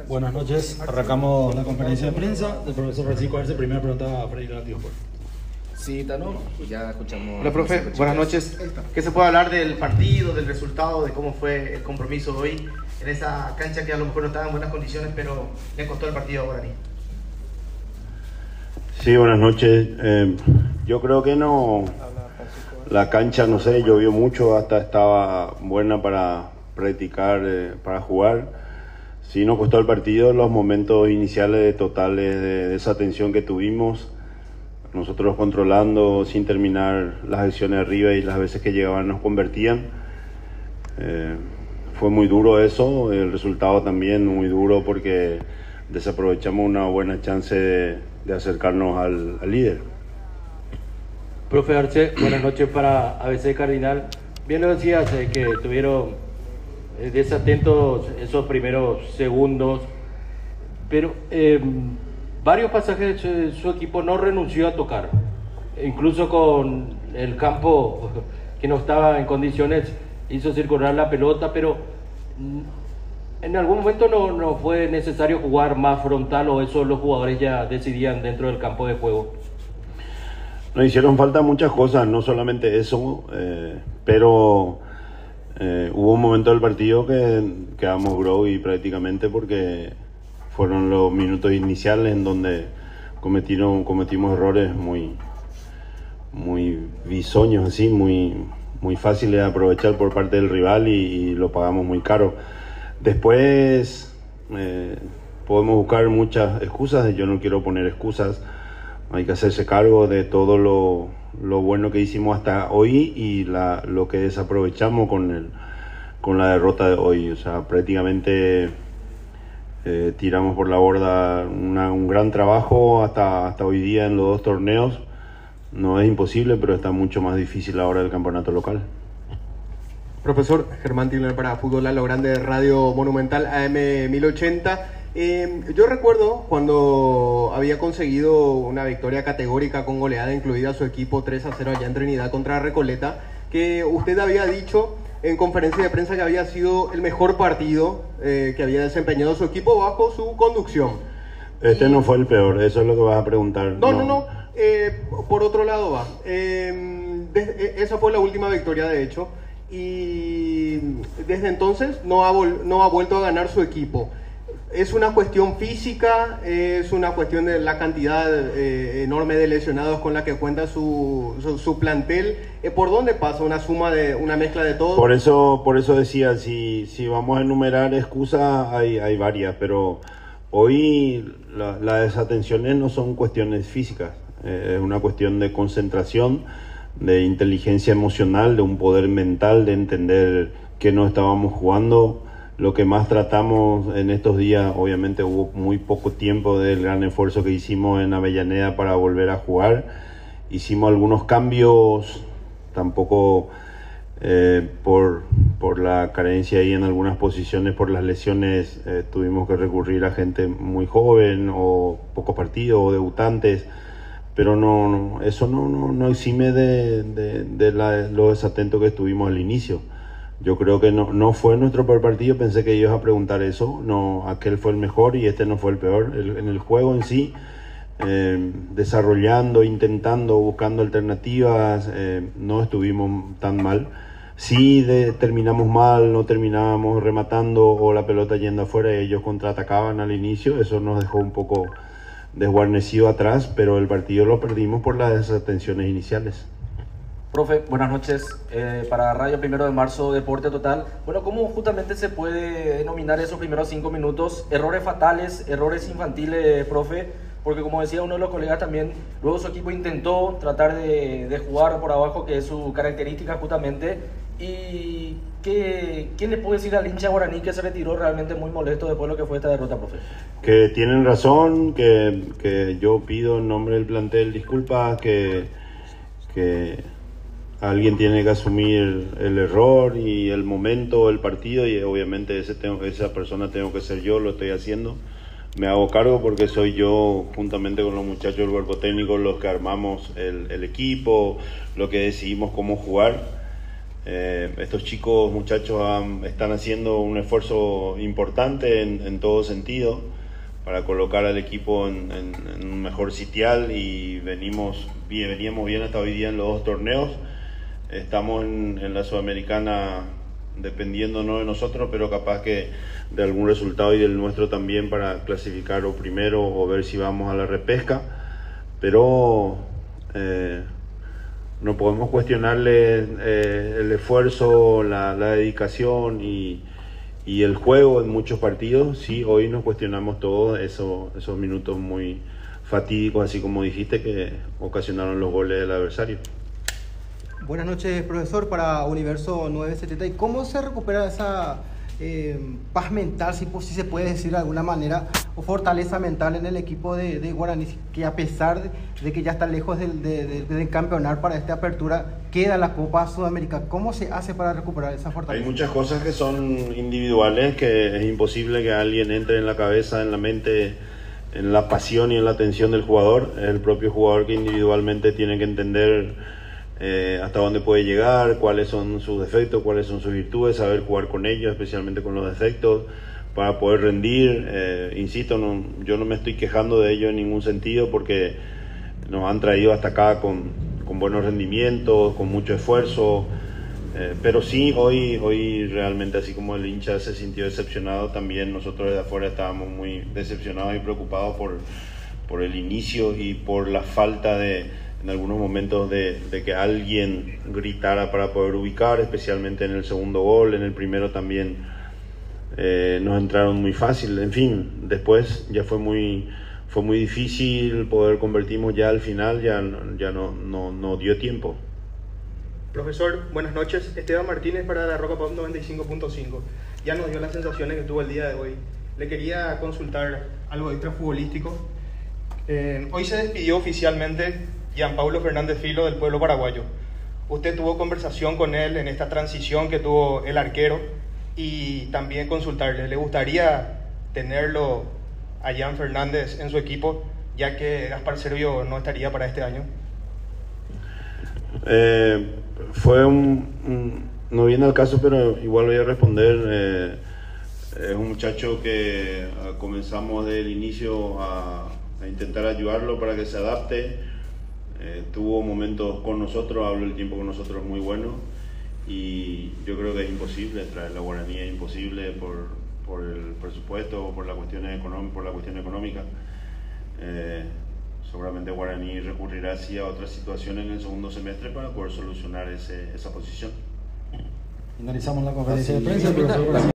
Buenas noches, arrancamos la conferencia de prensa del profesor Francisco Arce. Primera pregunta a Freddy Relativo. Sí, Tano, ya escuchamos. Hola, profe, buenas noches. ¿Qué se puede hablar del partido, del resultado, de cómo fue el compromiso hoy en esa cancha que a lo mejor no estaba en buenas condiciones, pero le costó el partido a Guaraní? Sí, buenas noches. Yo creo que no, la cancha, no sé, llovió mucho, hasta estaba buena para practicar, para jugar. Sí, nos costó el partido los momentos iniciales totales de esa tensión que tuvimos. Nosotros controlando sin terminar las acciones arriba y las veces que llegaban nos convertían. Fue muy duro eso, el resultado también muy duro porque desaprovechamos una buena chance de acercarnos al líder. Profe Arce, buenas noches para ABC Cardinal. Bien lo decías, que tuvieron desatentos esos primeros segundos, pero varios pasajes su equipo no renunció a tocar, incluso con el campo que no estaba en condiciones hizo circular la pelota, pero en algún momento no fue necesario jugar más frontal, o eso los jugadores ya decidían dentro del campo de juego. Nos hicieron falta muchas cosas, no solamente eso, pero hubo un momento del partido que quedamos groggy prácticamente porque fueron los minutos iniciales en donde cometimos errores muy bisoños, así, muy fáciles de aprovechar por parte del rival y lo pagamos muy caro. Después podemos buscar muchas excusas, yo no quiero poner excusas, hay que hacerse cargo de todo lo bueno que hicimos hasta hoy y lo que desaprovechamos con la derrota de hoy. O sea, prácticamente tiramos por la borda un gran trabajo hasta hoy día en los dos torneos. No es imposible, pero está mucho más difícil ahora el campeonato local. Profesor Germán Tilner para Fútbol a lo Grande, Radio Monumental AM 1080. Yo recuerdo cuando había conseguido una victoria categórica con goleada incluida su equipo 3-0 allá en Trinidad contra Recoleta, que usted había dicho en conferencia de prensa que había sido el mejor partido que había desempeñado su equipo bajo su conducción. No fue el peor, eso es lo que vas a preguntar. No. Por otro lado va. Esa fue la última victoria, de hecho, y desde entonces no ha vuelto a ganar su equipo. ¿Es una cuestión física? ¿Es una cuestión de la cantidad enorme de lesionados con la que cuenta su plantel? ¿Por dónde pasa una mezcla de todo? Por eso decía, si vamos a enumerar excusas, hay varias, pero hoy las desatenciones no son cuestiones físicas, es una cuestión de concentración, de inteligencia emocional, de un poder mental, de entender que no estábamos jugando. Lo que más tratamos en estos días, obviamente hubo muy poco tiempo del gran esfuerzo que hicimos en Avellaneda para volver a jugar. Hicimos algunos cambios, tampoco por la carencia ahí en algunas posiciones, por las lesiones, tuvimos que recurrir a gente muy joven o pocos partidos o debutantes, pero eso no exime de los desatentos que estuvimos al inicio. Yo creo que no fue nuestro peor partido, pensé que ibas a preguntar eso, no, aquel fue el mejor y este no fue el peor. En el juego en sí, desarrollando, intentando, buscando alternativas, no estuvimos tan mal. Sí terminamos mal, no terminábamos rematando o la pelota yendo afuera y ellos contraatacaban al inicio, eso nos dejó un poco desguarnecido atrás, pero el partido lo perdimos por las desatenciones iniciales. Profe, buenas noches. Para Radio 1 de Marzo, Deporte Total. Bueno, ¿cómo justamente se puede denominar esos primeros 5 minutos? Errores fatales, errores infantiles, profe, porque como decía uno de los colegas también, luego su equipo intentó tratar de jugar por abajo, que es su característica justamente. ¿Y qué le puedo decir al hincha guaraní que se retiró realmente muy molesto después de lo que fue esta derrota, profe? Que tienen razón, que yo pido en nombre del plantel disculpas, que alguien tiene que asumir el error y el momento, el partido, y obviamente esa persona tengo que ser yo, lo estoy haciendo. Me hago cargo porque soy yo, juntamente con los muchachos del cuerpo técnico, los que armamos el equipo, lo que decidimos cómo jugar. Estos chicos, muchachos, están haciendo un esfuerzo importante en todo sentido para colocar al equipo en un mejor sitial, y veníamos bien hasta hoy día en los 2 torneos. Estamos en la Sudamericana dependiendo no de nosotros, pero capaz que de algún resultado y del nuestro también para clasificar o primero o ver si vamos a la repesca. Pero no podemos cuestionarle el esfuerzo, la dedicación y el juego en muchos partidos. Sí, hoy nos cuestionamos todos esos minutos muy fatídicos, así como dijiste, que ocasionaron los goles del adversario. Buenas noches, profesor, para Universo 970. ¿Y cómo se recupera esa paz mental, si se puede decir de alguna manera, o fortaleza mental en el equipo de Guaraní, que a pesar de que ya está lejos del campeonar para esta apertura, queda la Copa Sudamericana? ¿Cómo se hace para recuperar esa fortaleza? Hay muchas cosas que son individuales, que es imposible que alguien entre en la cabeza, en la mente, en la pasión y en la atención del jugador. Es el propio jugador que individualmente tiene que entender hasta dónde puede llegar, cuáles son sus defectos, cuáles son sus virtudes, saber jugar con ellos, especialmente con los defectos, para poder rendir. Insisto, yo no me estoy quejando de ello en ningún sentido, porque nos han traído hasta acá con buenos rendimientos, con mucho esfuerzo, pero sí, hoy realmente, así como el hincha se sintió decepcionado, también nosotros desde afuera estábamos muy decepcionados y preocupados por el inicio y por la falta en algunos momentos de que alguien gritara para poder ubicar, especialmente en el segundo gol. En el primero también nos entraron muy fácil. En fin, después ya fue muy difícil poder convertimos ya al final, ya no dio tiempo. Profesor, buenas noches. Esteban Martínez para la Roca Pop 95.5. Ya nos dio las sensaciones que tuvo el día de hoy. Le quería consultar algo extrafutbolístico. Hoy se despidió oficialmente Gianpaulo Fernández Filo del pueblo paraguayo. Usted tuvo conversación con él en esta transición que tuvo el arquero, y también consultarle, ¿le gustaría tenerlo a Gian Fernández en su equipo, ya que Gaspar Servio no estaría para este año? No viene al caso, pero igual voy a responder. Es un muchacho que comenzamos desde el inicio a intentar ayudarlo para que se adapte. Tuvo momentos con nosotros, hablo el tiempo con nosotros muy bueno, y yo creo que es imposible traer la Guaraní, es imposible por el presupuesto, por la cuestión económica. Seguramente Guaraní recurrirá así a otras situaciones en el segundo semestre para poder solucionar esa posición. Finalizamos la conferencia de prensa.